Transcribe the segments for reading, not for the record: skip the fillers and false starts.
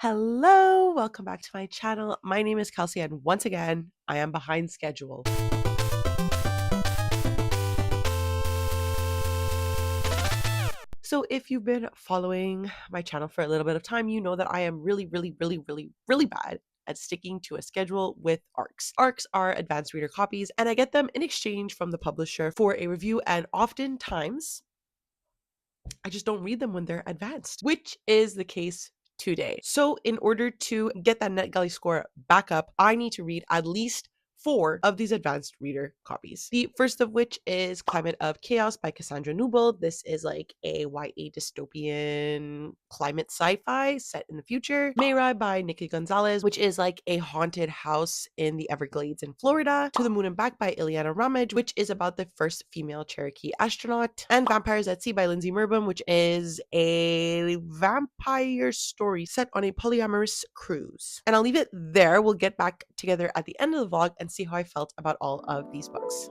Hello, welcome back to my channel. My name is Kelsey, and once again, I am behind schedule. So if you've been following my channel for a little bit of time, you know that I am really bad at sticking to a schedule with ARCs. ARCs are advanced reader copies, and I get them in exchange from the publisher for a review, and oftentimes I just don't read them when they're advanced, which is the case today. So in order to get that NetGalley score back up, I need to read at least 4 of these advanced reader copies. The first of which is Climate of Chaos by Cassandra Newbold. This is like a YA dystopian climate sci-fi set in the future. Mayra by Nikki Gonzalez, which is like a haunted house in the Everglades in Florida. To the Moon and Back by Ileana Ramage, which is about the first female Cherokee astronaut. And Vampires at Sea by Lindsay Merbum, which is a vampire story set on a polyamorous cruise. And I'll leave it there. We'll get back together at the end of the vlog and see how I felt about all of these books.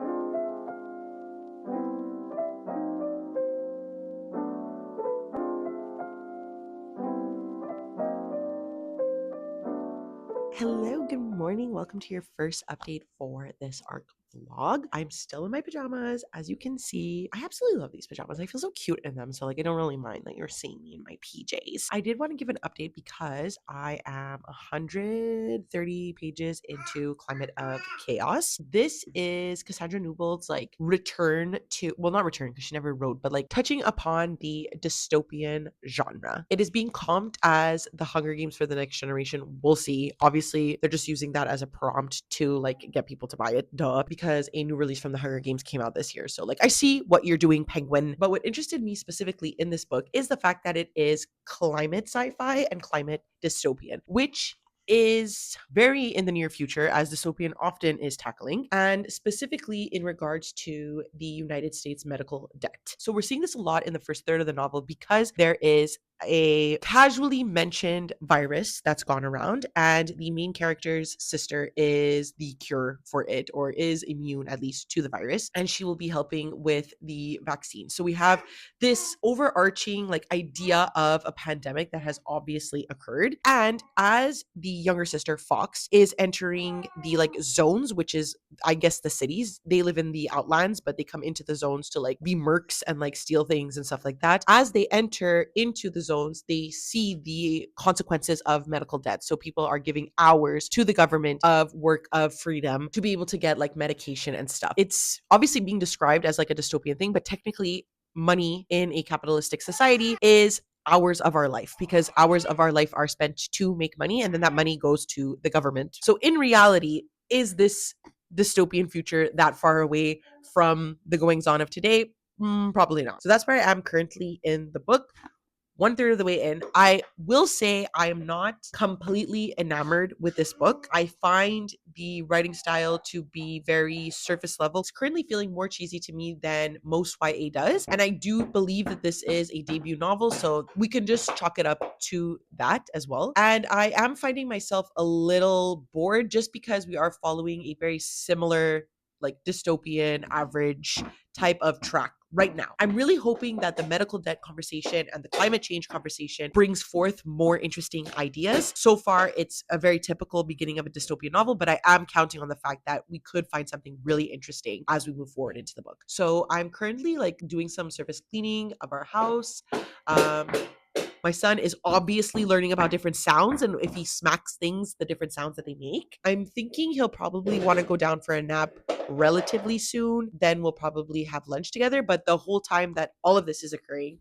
Hello, good morning. Welcome to your first update for this ARC vlog. I'm still in my pajamas. As you can see, I absolutely love these pajamas. I feel so cute in them. So like, I don't really mind that you're seeing me in my PJs. I did want to give an update because I am 130 pages into Climate of Chaos. This is Cassandra Newbold's like return to, well, not return because she never wrote, but like touching upon the dystopian genre. It is being comped as the Hunger Games for the Next Generation. We'll see. Obviously, they're just using that as a prompt to like get people to buy it. Duh. Because a new release from the Hunger Games came out this year. So like I see what you're doing, Penguin. But what interested me specifically in this book is the fact that it is climate sci-fi and climate dystopian, which is very in the near future, as dystopian often is tackling, and specifically in regards to the United States medical debt. So we're seeing this a lot in the first third of the novel because there is a casually mentioned virus that's gone around, and the main character's sister is the cure for it, or is immune at least to the virus, and she will be helping with the vaccine. So we have this overarching like idea of a pandemic that has obviously occurred, and as the younger sister Fox is entering the like zones, which is I guess the cities, they live in the outlands, but they come into the zones to like be mercs and like steal things and stuff like that. As they enter into the zones, they see the consequences of medical debt. So people are giving hours to the government of work of freedom to be able to get like medication and stuff. It's obviously being described as like a dystopian thing, but technically money in a capitalistic society is hours of our life, because hours of our life are spent to make money, and then that money goes to the government. So in reality, is this dystopian future that far away from the goings on of today? Probably not. So that's where I am currently in the book. 1/3 of the way in. I will say I am not completely enamored with this book. I find the writing style to be very surface level. It's currently feeling more cheesy to me than most YA does. And I do believe that this is a debut novel, so we can just chalk it up to that as well. And I am finding myself a little bored just because we are following a very similar, like dystopian average type of track right now. I'm really hoping that the medical debt conversation and the climate change conversation brings forth more interesting ideas. So far, it's a very typical beginning of a dystopian novel, but I am counting on the fact that we could find something really interesting as we move forward into the book. So I'm currently like doing some surface cleaning of our house. My son is obviously learning about different sounds, and if he smacks things, the different sounds that they make. I'm thinking he'll probably want to go down for a nap relatively soon. Then we'll probably have lunch together. But the whole time that all of this is occurring,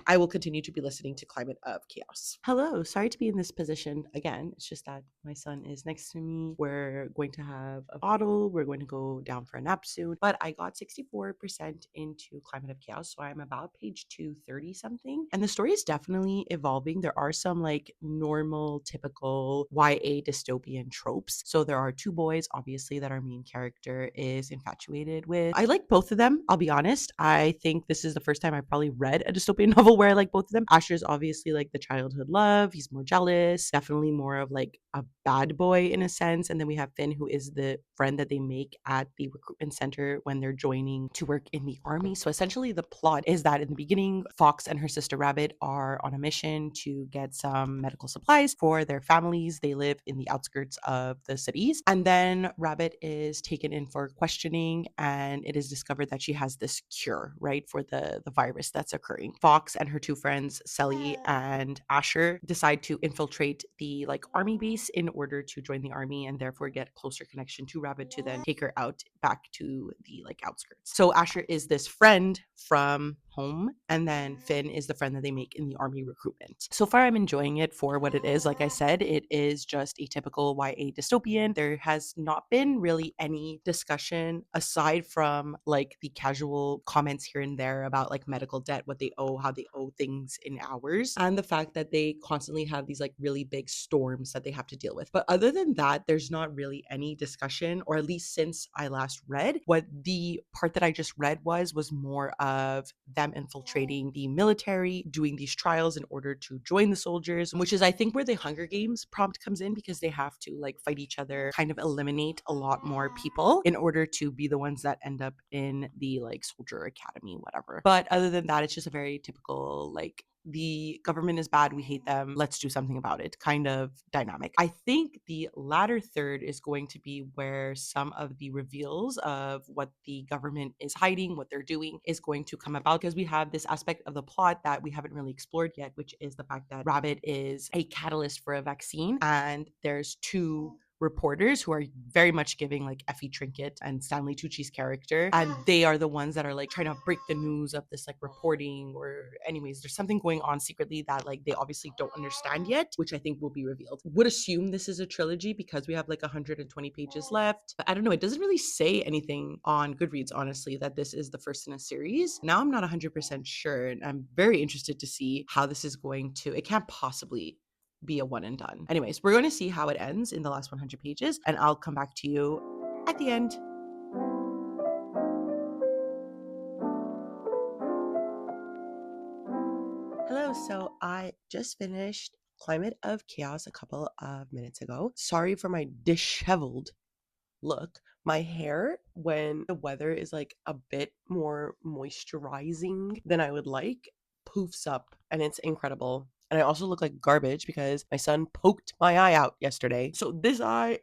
I will continue to be listening to Climate of Chaos. Hello, sorry to be in this position again. It's just that my son is next to me. We're going to have a bottle. We're going to go down for a nap soon. But I got 64% into Climate of Chaos, so I'm about page 230 something. And the story is definitely evolving. There are some like normal, typical YA dystopian tropes. So there are 2 boys, obviously, that our main character is infatuated with. I like both of them, I'll be honest. I think this is the first time I've probably read a dystopian novel where like both of them, Asher's obviously like the childhood love. He's more jealous, definitely more of like a bad boy in a sense. And then we have Finn, who is the friend that they make at the recruitment center when they're joining to work in the army. So essentially, the plot is that in the beginning, Fox and her sister Rabbit are on a mission to get some medical supplies for their families. They live in the outskirts of the cities. And then Rabbit is taken in for questioning, and it is discovered that she has this cure, right, for the virus that's occurring. Fox and her two friends, Selly and Asher, decide to infiltrate the like army base in order to join the army and therefore get closer connection to Rabbit to then take her out back to the like outskirts. So Asher is this friend from home, and then Finn is the friend that they make in the army recruitment. So far, I'm enjoying it for what it is. Like I said, it is just a typical YA dystopian. There has not been really any discussion aside from like the casual comments here and there about like medical debt, what they owe, how they owe things in hours, and the fact that they constantly have these like really big storms that they have to deal with. But other than that, there's not really any discussion, or at least since I last read. What the part that I just read was more of them infiltrating the military, doing these trials in order to join the soldiers, which is I think where the Hunger Games prompt comes in, because they have to like fight each other, kind of eliminate a lot more people in order to be the ones that end up in the like soldier academy, whatever. But other than that, it's just a very typical like the government is bad, we hate them, let's do something about it kind of dynamic. I think the latter third is going to be where some of the reveals of what the government is hiding, what they're doing, is going to come about, because we have this aspect of the plot that we haven't really explored yet, which is the fact that Rabbit is a catalyst for a vaccine, and there's two reporters who are very much giving like Effie Trinket and Stanley Tucci's character, and they are the ones that are like trying to break the news of this like reporting, or anyways, there's something going on secretly that like they obviously don't understand yet, which I think will be revealed. Would assume this is a trilogy because we have like 120 pages left, but I don't know, it doesn't really say anything on Goodreads honestly that this is the first in a series. Now I'm not 100% sure, and I'm very interested to see how this is going to, it can't possibly be a one and done. Anyways, we're going to see how it ends in the last 100 pages, and I'll come back to you at the end. Hello, so I just finished Climate of Chaos a couple of minutes ago. Sorry for my disheveled look. My hair, when the weather is like a bit more moisturizing than I would like, poofs up, and it's incredible. And I also look like garbage because my son poked my eye out yesterday. So this eye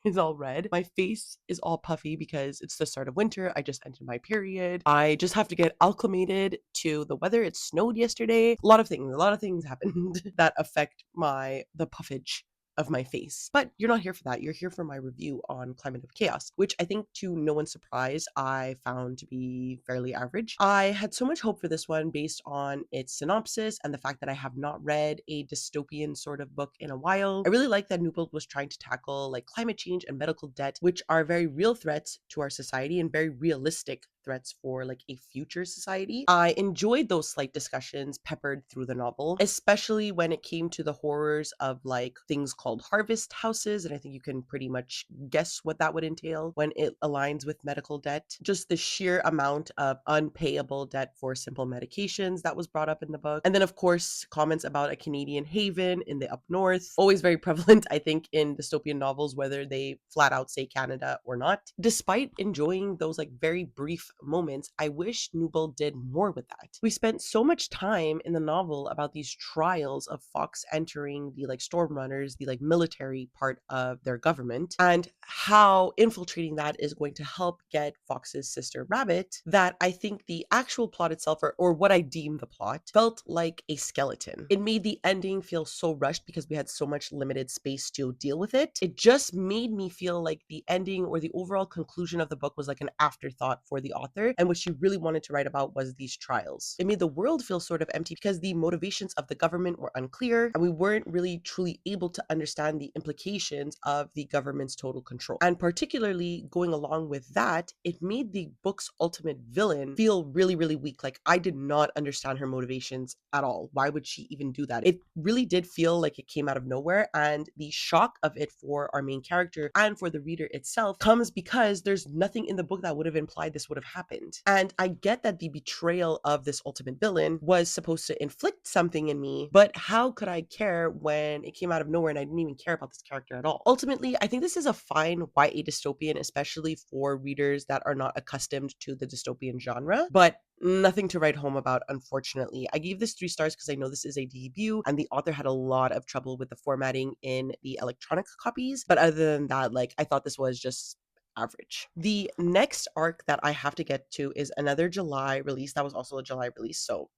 is all red. My face is all puffy because it's the start of winter. I just entered my period. I just have to get acclimated to the weather. It snowed yesterday. A lot of things happened that affect the puffage of my face. But you're not here for that. You're here for my review on Climate of Chaos, which I think, to no one's surprise, I found to be fairly average. I had so much hope for this one based on its synopsis and the fact that I have not read a dystopian sort of book in a while. I really like that Newbold was trying to tackle like climate change and medical debt, which are very real threats to our society and very realistic threats for like a future society. I enjoyed those slight discussions peppered through the novel, especially when it came to the horrors of like things called harvest houses, and I think you can pretty much guess what that would entail when it aligns with medical debt. Just the sheer amount of unpayable debt for simple medications that was brought up in the book. And then of course, comments about a Canadian haven in the up north, always very prevalent, I think, in dystopian novels, whether they flat out say Canada or not. Despite enjoying those like very brief moments, I wish Newbold did more with that. We spent so much time in the novel about these trials of Fox entering the like Stormrunners, the like military part of their government, and how infiltrating that is going to help get Fox's sister Rabbit, that I think the actual plot itself, or what I deem the plot, felt like a skeleton. It made the ending feel so rushed because we had so much limited space to deal with it. It just made me feel like the ending or the overall conclusion of the book was like an afterthought for the author, and what she really wanted to write about was these trials. It made the world feel sort of empty because the motivations of the government were unclear, and we weren't really truly able to understand the implications of the government's total control. And particularly going along with that, it made the book's ultimate villain feel really, really weak. Like I did not understand her motivations at all. Why would she even do that? It really did feel like it came out of nowhere, and the shock of it for our main character and for the reader itself comes because there's nothing in the book that would have implied this would have happened. And I get that the betrayal of this ultimate villain was supposed to inflict something in me, but how could I care when it came out of nowhere and I didn't even care about this character at all? Ultimately, I think this is a fine YA dystopian, especially for readers that are not accustomed to the dystopian genre, but nothing to write home about, unfortunately. I gave this 3 stars because I know this is a debut and the author had a lot of trouble with the formatting in the electronic copies. But other than that, like, I thought this was just average. The next arc that I have to get to is another July release. That was also a July release. So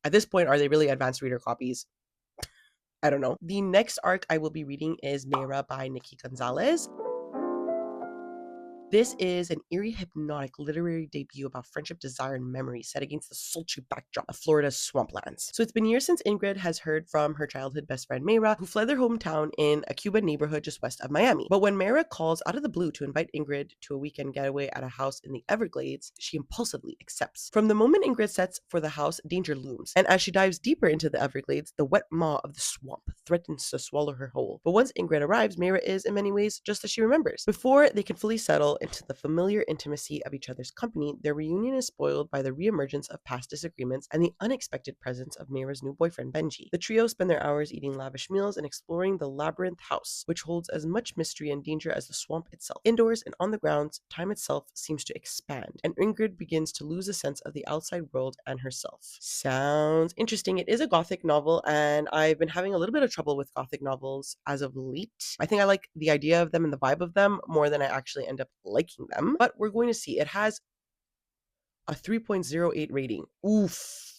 at this point, are they really advanced reader copies? I don't know. The next arc I will be reading is Mera by Nikki Gonzalez. This is an eerie, hypnotic literary debut about friendship, desire, and memory set against the sultry backdrop of Florida's swamplands. So it's been years since Ingrid has heard from her childhood best friend Mayra, who fled their hometown in a Cuban neighborhood just west of Miami. But when Mayra calls out of the blue to invite Ingrid to a weekend getaway at a house in the Everglades, she impulsively accepts. From the moment Ingrid sets for the house, danger looms. And as she dives deeper into the Everglades, the wet maw of the swamp threatens to swallow her whole. But once Ingrid arrives, Mayra is, in many ways, just as she remembers. Before they can fully settle into the familiar intimacy of each other's company, their reunion is spoiled by the reemergence of past disagreements and the unexpected presence of Mayra's new boyfriend, Benji. The trio spend their hours eating lavish meals and exploring the labyrinth house, which holds as much mystery and danger as the swamp itself. Indoors and on the grounds, time itself seems to expand, and Ingrid begins to lose a sense of the outside world and herself. Sounds interesting. It is a gothic novel, and I've been having a little bit of trouble with gothic novels as of late. I think I like the idea of them and the vibe of them more than I actually end up liking them, but we're going to see. It has a 3.08 rating. Oof.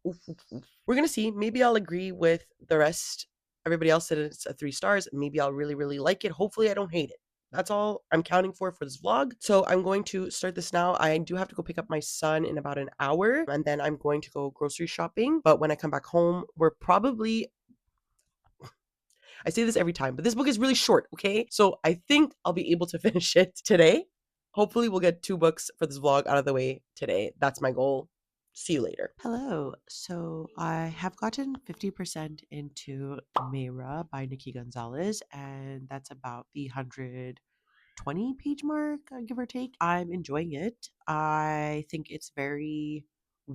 Oof, oof, oof. We're going to see. Maybe I'll agree with the rest. Everybody else said it's a 3 stars. Maybe I'll really, really like it. Hopefully, I don't hate it. That's all I'm counting for this vlog. So I'm going to start this now. I do have to go pick up my son in about an hour, and then I'm going to go grocery shopping. But when I come back home, we're probably, I say this every time, but this book is really short, okay? So I think I'll be able to finish it today. Hopefully we'll get 2 books for this vlog out of the way today. That's my goal. See you later. Hello. So I have gotten 50% into Mayra by Nikki Gonzalez, and that's about the 120-page mark, give or take. I'm enjoying it. I think it's very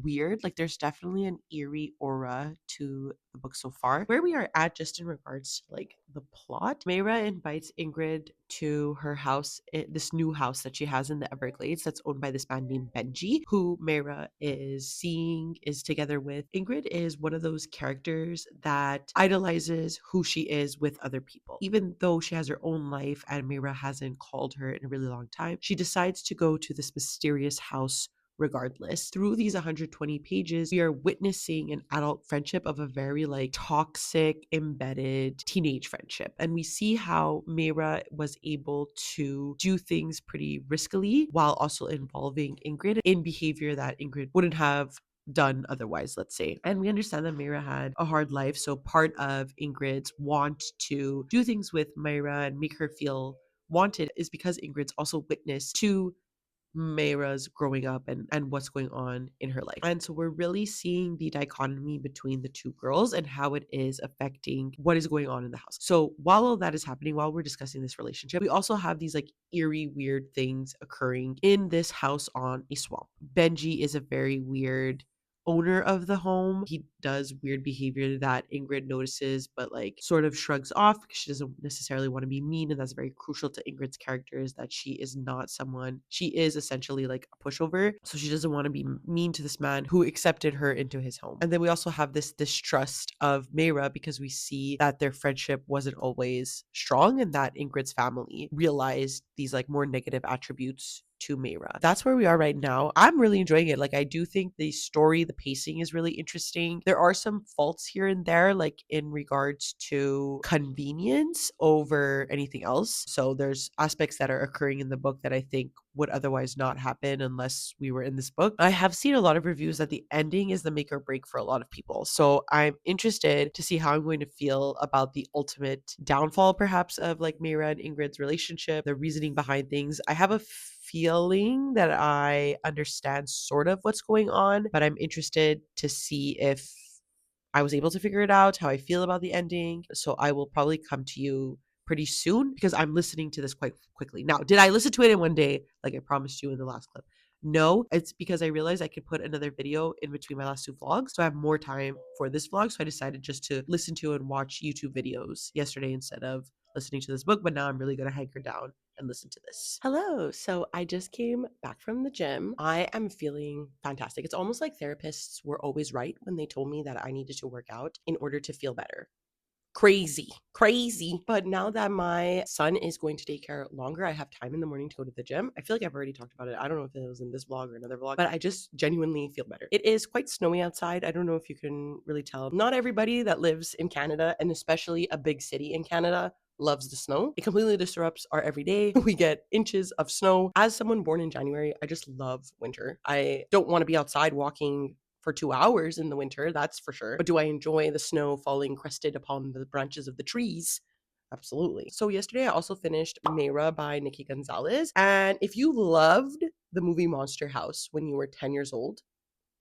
weird. Like, there's definitely an eerie aura to the book so far. Where we are at, just in regards to like the plot, Mayra invites Ingrid to her house, this new house that she has in the Everglades that's owned by this man named Benji, who Mayra is together with. Ingrid is one of those characters that idolizes who she is with other people. Even though she has her own life and Mayra hasn't called her in a really long time, she decides to go to this mysterious house regardless. Through these 120 pages, we are witnessing an adult friendship of a very like toxic, embedded teenage friendship. And we see how Mayra was able to do things pretty riskily while also involving Ingrid in behavior that Ingrid wouldn't have done otherwise, let's say. And we understand that Mayra had a hard life. So part of Ingrid's want to do things with Mayra and make her feel wanted is because Ingrid's also witness to Mayra's growing up and what's going on in her life. And so we're really seeing the dichotomy between the two girls and how it is affecting what is going on in the house. So while all that is happening, while we're discussing this relationship, we also have these like eerie, weird things occurring in this house on a swamp. Benji is a very weird owner of the home. He does weird behavior that Ingrid notices, but like sort of shrugs off because she doesn't necessarily want to be mean. And that's very crucial to Ingrid's character, is that she is not someone, she is essentially like a pushover. So she doesn't want to be mean to this man who accepted her into his home. And then we also have this distrust of Mayra because we see that their friendship wasn't always strong and that Ingrid's family realized these like more negative attributes to Mayra. That's where we are right now. I'm really enjoying it. Like, I do think the story, the pacing is really interesting. There are some faults here and there, like in regards to convenience over anything else. So there's aspects that are occurring in the book that I think would otherwise not happen unless we were in this book. I have seen a lot of reviews that the ending is the make or break for a lot of people. So I'm interested to see how I'm going to feel about the ultimate downfall, perhaps, of like Mayra and Ingrid's relationship, the reasoning behind things. I have a feeling that I understand sort of what's going on, but I'm interested to see if I was able to figure it out, how I feel about the ending. So I will probably come to you pretty soon because I'm listening to this quite quickly. Now, did I listen to it in one day like I promised you in the last clip? No, it's because I realized I could put another video in between my last two vlogs. So I have more time for this vlog. So I decided just to listen to and watch YouTube videos yesterday instead of listening to this book. But now I'm really going to hanker down and listen to this. Hello. So I just came back from the gym. I am feeling fantastic. It's almost like therapists were always right when they told me that I needed to work out in order to feel better. Crazy. But now that my son is going to daycare longer, I have time in the morning to go to the gym. I feel like I've already talked about it. I don't know if it was in this vlog or another vlog, but I just genuinely feel better. It is quite snowy outside. I don't know if you can really tell. Not everybody that lives in Canada, and especially a big city in Canada, loves the snow. It completely disrupts our everyday. We get inches of snow. As someone born in January, I just love winter. I don't want to be outside walking for 2 hours in the winter, that's for sure. But do I enjoy the snow falling crested upon the branches of the trees? Absolutely. So yesterday I also finished Mayra by Nikki Gonzalez. And if you loved the movie Monster House when you were 10 years old,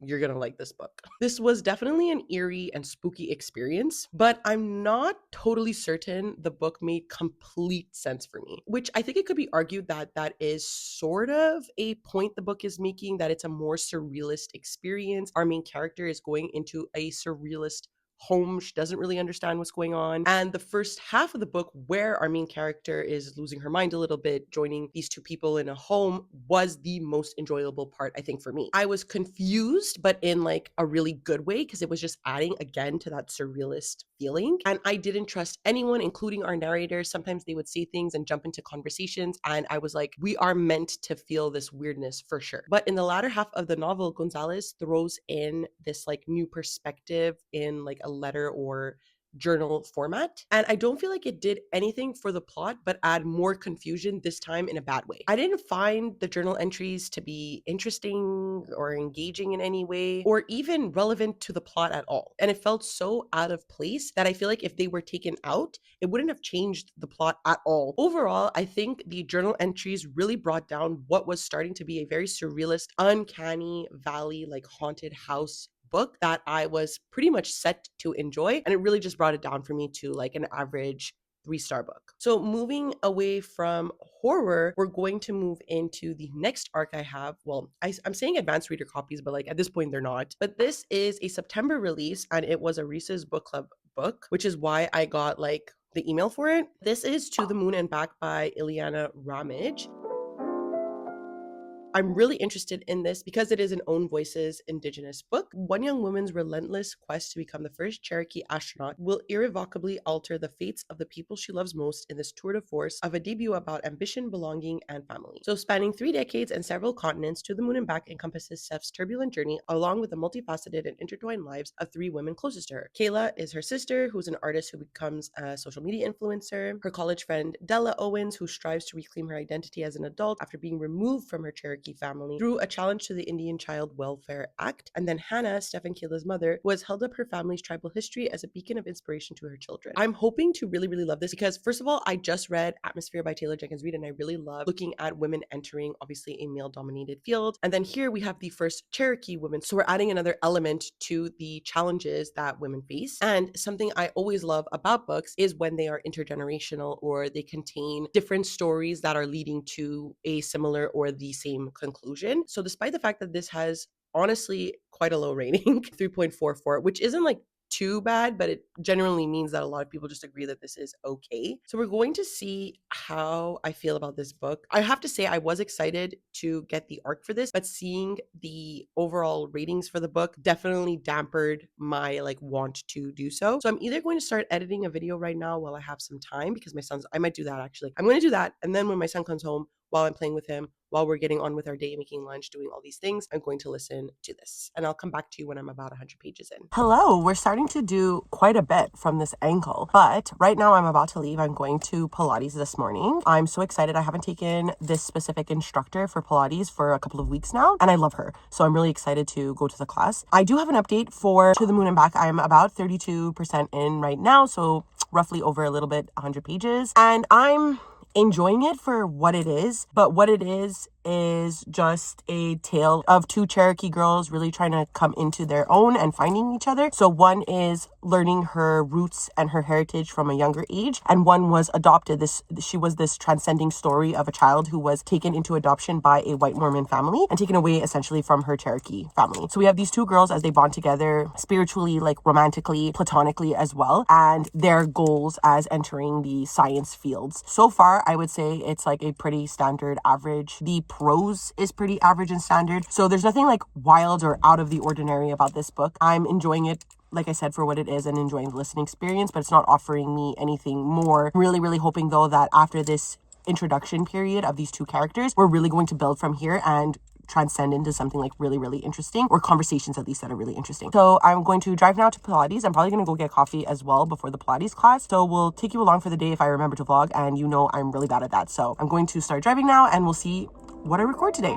you're gonna like this book. This was definitely an eerie and spooky experience, but I'm not totally certain the book made complete sense for me, which I think it could be argued that that is sort of a point the book is making, that it's a more surrealist experience. Our main character is going into a surrealist home. She doesn't really understand what's going on. And the first half of the book, where our main character is losing her mind a little bit, joining these two people in a home, was the most enjoyable part, I think, for me. I was confused, but in like a really good way, because it was just adding again to that surrealist feeling. And I didn't trust anyone, including our narrators. Sometimes they would say things and jump into conversations. And I was like, we are meant to feel this weirdness for sure. But in the latter half of the novel, Gonzalez throws in this like new perspective in like a letter or journal format. And I don't feel like it did anything for the plot, but add more confusion, this time in a bad way. I didn't find the journal entries to be interesting or engaging in any way, or even relevant to the plot at all. And it felt so out of place that I feel like if they were taken out, it wouldn't have changed the plot at all. Overall, I think the journal entries really brought down what was starting to be a very surrealist, uncanny valley, like haunted house book that I was pretty much set to enjoy. And it really just brought it down for me to like an average 3-star book. So moving away from horror, we're going to move into the next arc I have. Well, I'm saying advanced reader copies, but like at this point they're not. But this is a September release, and it was a Reese's Book Club book, which is why I got like the email for it. This is To the Moon and Back by Ileana Ramage. I'm really interested in this because it is an Own Voices Indigenous book. One young woman's relentless quest to become the first Cherokee astronaut will irrevocably alter the fates of the people she loves most in this tour de force of a debut about ambition, belonging, and family. So spanning 3 decades and several continents, To the Moon and Back encompasses Steph's turbulent journey along with the multifaceted and intertwined lives of 3 women closest to her. Kayla is her sister, who's an artist who becomes a social media influencer. Her college friend, Della Owens, who strives to reclaim her identity as an adult after being removed from her Cherokee family through a challenge to the Indian Child Welfare Act. And then Hannah, Steph and Kayla's mother, who has held up her family's tribal history as a beacon of inspiration to her children. I'm hoping to really, really love this because, first of all, I just read Atmosphere by Taylor Jenkins Reid, and I really love looking at women entering, obviously, a male-dominated field. And then here we have the first Cherokee woman. So we're adding another element to the challenges that women face. And something I always love about books is when they are intergenerational or they contain different stories that are leading to a similar or the same conclusion. So despite the fact that this has honestly quite a low rating, 3.44, which isn't like too bad, but it generally means that a lot of people just agree that this is okay. So we're going to see how I feel about this book. I have to say I was excited to get the arc for this, but seeing the overall ratings for the book definitely dampened my like want to do so. So I'm either going to start editing a video right now while I have some time, because I might do that actually. I'm going to do that, and then when my son comes home, while I'm playing with him, while we're getting on with our day, making lunch, doing all these things, I'm going to listen to this. And I'll come back to you when I'm about 100 pages in. Hello, we're starting to do quite a bit from this angle, but right now I'm about to leave. I'm going to Pilates this morning. I'm so excited. I haven't taken this specific instructor for Pilates for a couple of weeks now, and I love her. So I'm really excited to go to the class. I do have an update for To the Moon and Back. I'm about 32% in right now, so roughly over a little bit, 100 pages. And I'm enjoying it for what it is, but what it is is just a tale of two Cherokee girls really trying to come into their own and finding each other. So one is learning her roots and her heritage from a younger age, and one was adopted. She was this transcending story of a child who was taken into adoption by a white Mormon family and taken away essentially from her Cherokee family. So we have these two girls as they bond together spiritually, like romantically, platonically as well, and their goals as entering the science fields. So far, I would say it's like a pretty standard average. The prose is pretty average and standard. So there's nothing like wild or out of the ordinary about this book. I'm enjoying it, like I said, for what it is and enjoying the listening experience, but it's not offering me anything more. Really, really hoping though that after this introduction period of these two characters, we're really going to build from here and transcend into something like really, really interesting, or conversations at least that are really interesting. So I'm going to drive now to Pilates. I'm probably going to go get coffee as well before the Pilates class. So we'll take you along for the day if I remember to vlog, and you know I'm really bad at that. So I'm going to start driving now and we'll see what I record today.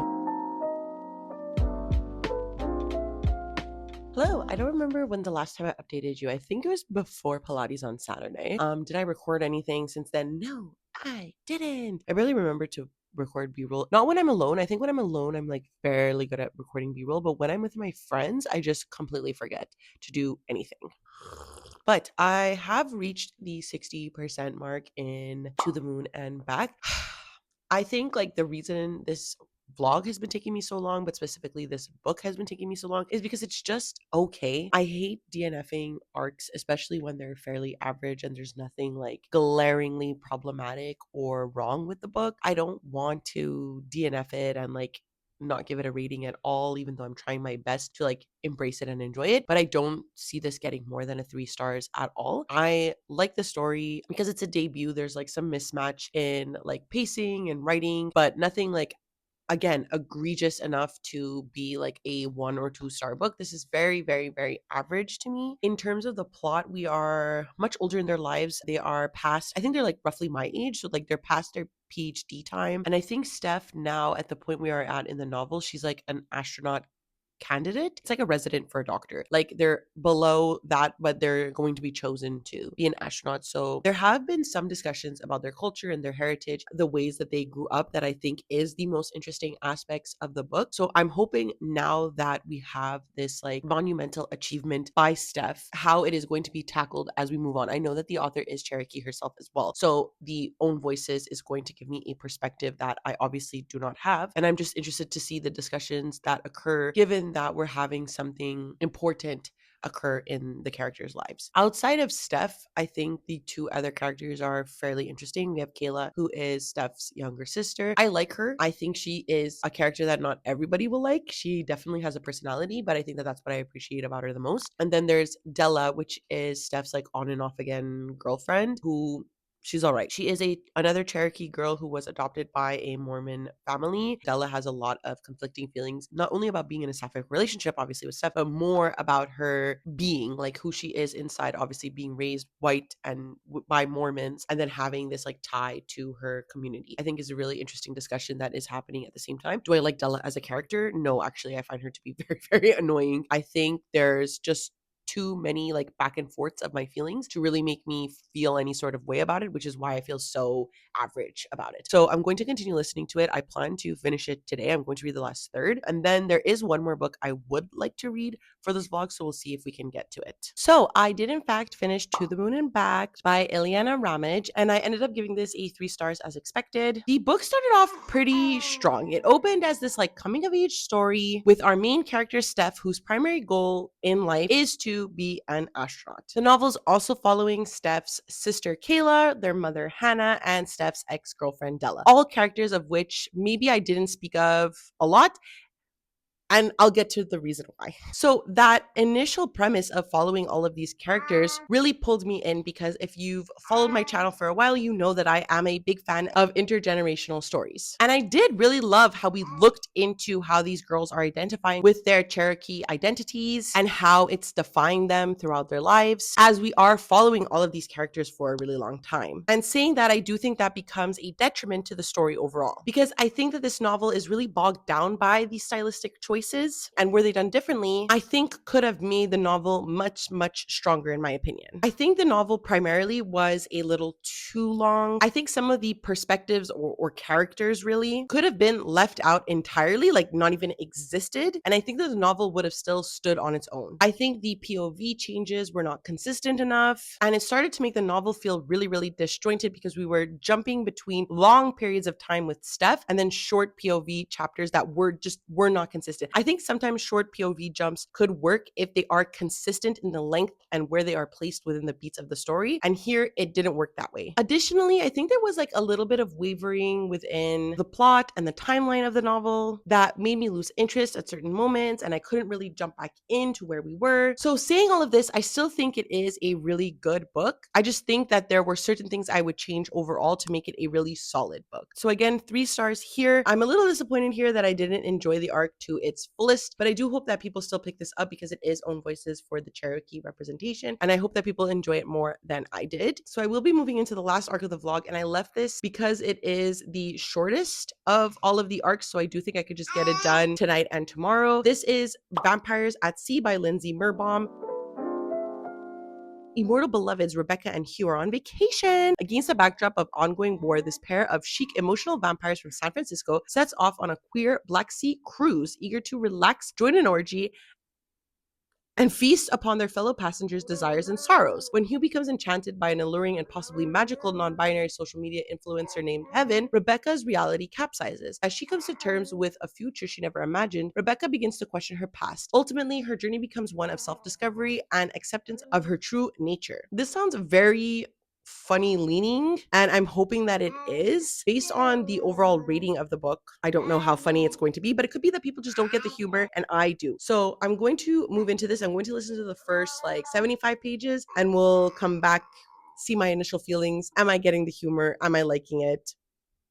Hello, I don't remember when the last time I updated you. I think it was before Pilates on Saturday. Did I record anything since then? No, I didn't. I barely remember to record b-roll. Not when I'm alone. I think when I'm alone, I'm like fairly good at recording b-roll, but when I'm with my friends, I just completely forget to do anything. But I have reached the 60% mark in To the Moon and Back. I think like the reason this vlog has been taking me so long, but specifically this book has been taking me so long, is because it's just okay. I hate DNFing arcs, especially when they're fairly average and there's nothing like glaringly problematic or wrong with the book. I don't want to DNF it and like not give it a rating at all, even though I'm trying my best to like embrace it and enjoy it. But I don't see this getting more than a 3 stars at all. I like the story because it's a debut. There's like some mismatch in like pacing and writing, but nothing like, again, egregious enough to be like a 1 or 2 star book. This is very, very, very average to me. In terms of the plot, we are much older in their lives. They are past, I think they're like roughly my age. So like they're past their PhD time. And I think Steph now at the point we are at in the novel, she's like an astronaut candidate. It's like a resident for a doctor. Like they're below that, but they're going to be chosen to be an astronaut. So there have been some discussions about their culture and their heritage, the ways that they grew up, that I think is the most interesting aspects of the book. So I'm hoping now that we have this like monumental achievement by Steph, how it is going to be tackled as we move on. I know that the author is Cherokee herself as well. So the own voices is going to give me a perspective that I obviously do not have. And I'm just interested to see the discussions that occur, given that we're having something important occur in the characters' lives. Outside of Steph, I think the two other characters are fairly interesting. We have Kayla, who is Steph's younger sister. I like her. I think she is a character that not everybody will like. She definitely has a personality, but I think that that's what I appreciate about her the most. And then there's Della, which is Steph's like on and off again girlfriend, who she's all right. She is another Cherokee girl who was adopted by a Mormon family. Della has a lot of conflicting feelings, not only about being in a sapphic relationship, obviously with Steph, but more about her being, like who she is inside, obviously being raised white and by Mormons, and then having this like tie to her community. I think is a really interesting discussion that is happening at the same time. Do I like Della as a character? No, actually, I find her to be very, very annoying. I think there's just too many like back and forths of my feelings to really make me feel any sort of way about it, which is why I feel so average about it. So I'm going to continue listening to it. I plan to finish it today. I'm going to read the last third. And then there is one more book I would like to read for this vlog. So we'll see if we can get to it. So I did in fact finish To the Moon and Back by Ileana Ramage. And I ended up giving this a 3 stars as expected. The book started off pretty strong. It opened as this like coming of age story with our main character, Steph, whose primary goal in life is to be an astronaut. The novel's also following Steph's sister Kayla, their mother Hannah, and Steph's ex-girlfriend Della. All characters of which maybe I didn't speak of a lot, and I'll get to the reason why. So that initial premise of following all of these characters really pulled me in, because if you've followed my channel for a while, you know that I am a big fan of intergenerational stories. And I did really love how we looked into how these girls are identifying with their Cherokee identities and how it's defying them throughout their lives, as we are following all of these characters for a really long time. And saying that, I do think that becomes a detriment to the story overall, because I think that this novel is really bogged down by these stylistic choices choices, and were they done differently, I think could have made the novel much, much stronger in my opinion. I think the novel primarily was a little too long. I think some of the perspectives or characters really could have been left out entirely, like not even existed. And I think that the novel would have still stood on its own. I think the POV changes were not consistent enough, and it started to make the novel feel really, really disjointed because we were jumping between long periods of time with Steph and then short POV chapters that were not consistent. I think sometimes short POV jumps could work if they are consistent in the length and where they are placed within the beats of the story. And here it didn't work that way. Additionally, I think there was like a little bit of wavering within the plot and the timeline of the novel that made me lose interest at certain moments, and I couldn't really jump back into where we were. So saying all of this, I still think it is a really good book. I just think that there were certain things I would change overall to make it a really solid book. So again, 3 stars here. I'm a little disappointed here that I didn't enjoy the arc to its fullest, but I do hope that people still pick this up because it is Own Voices for the Cherokee representation, and I hope that people enjoy it more than I did. So I will be moving into the last arc of the vlog, and I left this because it is the shortest of all of the arcs, so I do think I could just get it done tonight and tomorrow. This is Vampires at Sea by Lindsay Merbaum. Immortal beloveds Rebecca and Hugh are on vacation. Against the backdrop of ongoing war, this pair of chic, emotional vampires from San Francisco sets off on a queer Black Sea cruise, eager to relax, join an orgy, and feast upon their fellow passengers' desires and sorrows. When Hugh becomes enchanted by an alluring and possibly magical non-binary social media influencer named Heaven, Rebecca's reality capsizes. As she comes to terms with a future she never imagined, Rebecca begins to question her past. Ultimately, her journey becomes one of self-discovery and acceptance of her true nature. This sounds very funny leaning, and I'm hoping that it is. Based on the overall rating of the book, I don't know how funny it's going to be, but it could be that people just don't get the humor and I do. So I'm going to move into this. I'm going to listen to the first like 75 pages and we'll come back, see my initial feelings. Am I getting the humor? Am I liking it?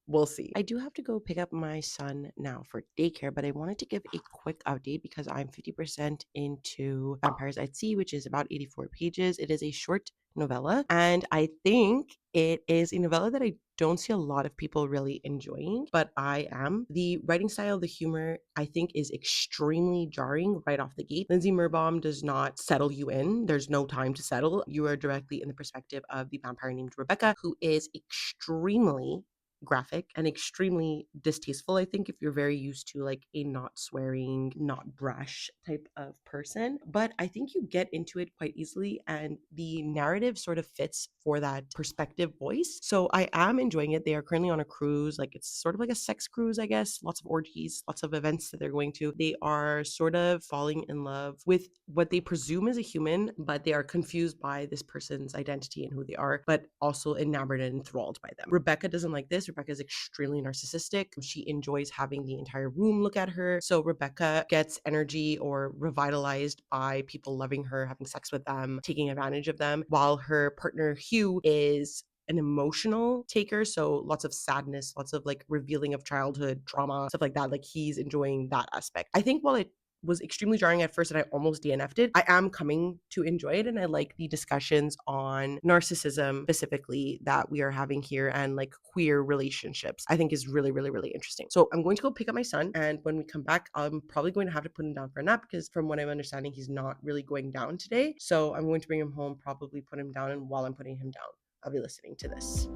We'll see. I do have to go pick up my son now for daycare, but I wanted to give a quick update because I'm 50% into Vampires at Sea, which is about 84 pages. It is a short novella, and I think it is a novella that I don't see a lot of people really enjoying, but I am. The writing style, the humor, I think is extremely jarring right off the gate. Lindsay Merbaum does not settle you in. There's no time to settle. You are directly in the perspective of the vampire named Rebecca, who is extremely graphic and extremely distasteful. I think if you're very used to like a not swearing, not brash type of person, but I think you get into it quite easily and the narrative sort of fits for that perspective voice. So I am enjoying it. They are currently on a cruise, like it's sort of like a sex cruise, I guess. Lots of orgies, lots of events that they're going to. They are sort of falling in love with what they presume is a human, but they are confused by this person's identity and who they are, but also enamored and enthralled by them. Rebecca doesn't like this. Rebecca is extremely narcissistic. She enjoys having the entire room look at her. So Rebecca gets energy or revitalized by people loving her, having sex with them, taking advantage of them, while her partner Hugh is an emotional taker. So lots of sadness, lots of like revealing of childhood trauma, stuff like that. Like he's enjoying that aspect. I think while it was extremely jarring at first and I almost DNF'd it, I am coming to enjoy it. And I like the discussions on narcissism specifically that we are having here and like queer relationships. I think is really, really, really interesting. So I'm going to go pick up my son. And when we come back, I'm probably going to have to put him down for a nap because from what I'm understanding, he's not really going down today. So I'm going to bring him home, probably put him down. And while I'm putting him down, I'll be listening to this.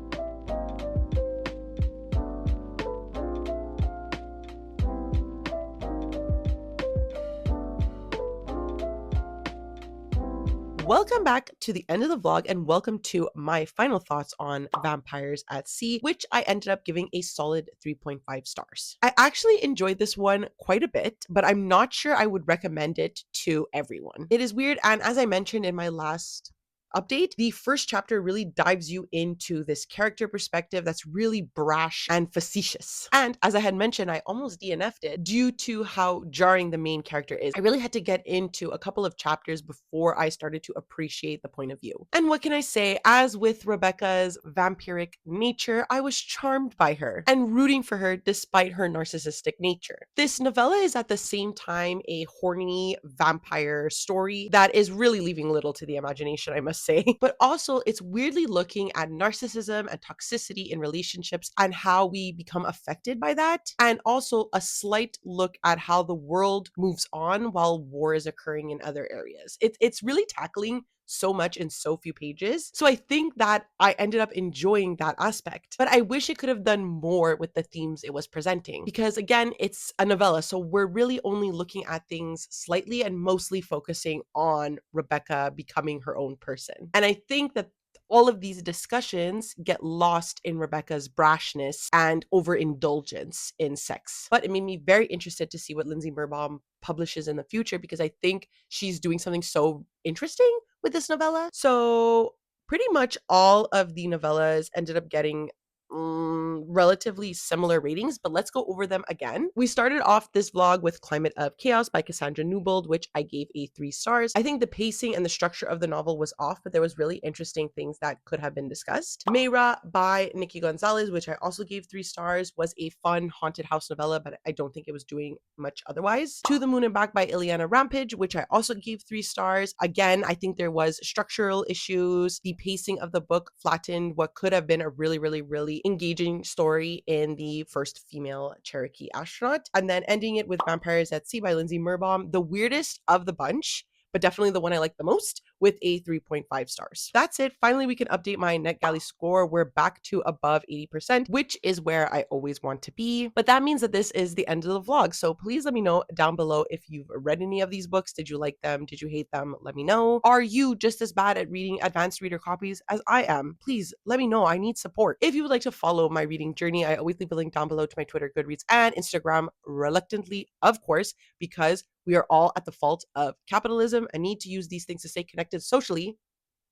Welcome back to the end of the vlog and welcome to my final thoughts on Vampires at Sea, which I ended up giving a solid 3.5 stars. I actually enjoyed this one quite a bit, but I'm not sure I would recommend it to everyone. It is weird, and as I mentioned in my last update, the first chapter really dives you into this character perspective that's really brash and facetious. And as I had mentioned, I almost DNF'd it due to how jarring the main character is. I really had to get into a couple of chapters before I started to appreciate the point of view. And what can I say? As with Rebecca's vampiric nature, I was charmed by her and rooting for her despite her narcissistic nature. This novella is at the same time a horny vampire story that is really leaving little to the imagination, I must just say. But also, it's weirdly looking at narcissism and toxicity in relationships and how we become affected by that. And also a slight look at how the world moves on while war is occurring in other areas. It's really tackling so much in so few pages. So I think that I ended up enjoying that aspect. But I wish it could have done more with the themes it was presenting. Because again, it's a novella. So we're really only looking at things slightly and mostly focusing on Rebecca becoming her own person. And I think that all of these discussions get lost in Rebecca's brashness and overindulgence in sex. But it made me very interested to see what Lindsay Birnbaum publishes in the future because I think she's doing something so interesting with this novella. So pretty much all of the novellas ended up getting relatively similar ratings, but let's go over them again. We started off this vlog with Climate of Chaos by Cassandra Newbold, which I gave a 3 stars. I think the pacing and the structure of the novel was off, but there was really interesting things that could have been discussed. Mayra by Nikki Gonzalez, which I also gave 3 stars, was a fun haunted house novella, but I don't think it was doing much otherwise. To the Moon and Back by Ileana Rampage, which I also gave 3 stars. Again, I think there was structural issues. The pacing of the book flattened what could have been a really engaging story in the first female Cherokee astronaut, and then ending it with Vampires at Sea by Lindsay Birnbaum, the weirdest of the bunch, but definitely the one I like the most, with a 3.5 stars. That's it. Finally, we can update my NetGalley score. We're back to above 80%, which is where I always want to be. But that means that this is the end of the vlog. So please let me know down below if you've read any of these books. Did you like them? Did you hate them? Let me know. Are you just as bad at reading advanced reader copies as I am? Please let me know. I need support. If you would like to follow my reading journey, I always leave a link down below to my Twitter, Goodreads, and Instagram, reluctantly, of course, because we are all at the fault of capitalism and need to use these things to stay connected socially.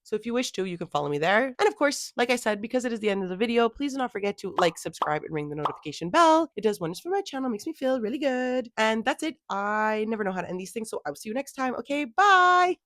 So if you wish to, you can follow me there. And of course, like I said, because it is the end of the video, please do not forget to like, subscribe, and ring the notification bell. It does wonders for my channel, makes me feel really good. And that's it. I never know how to end these things, so I will see you next time. Okay, bye!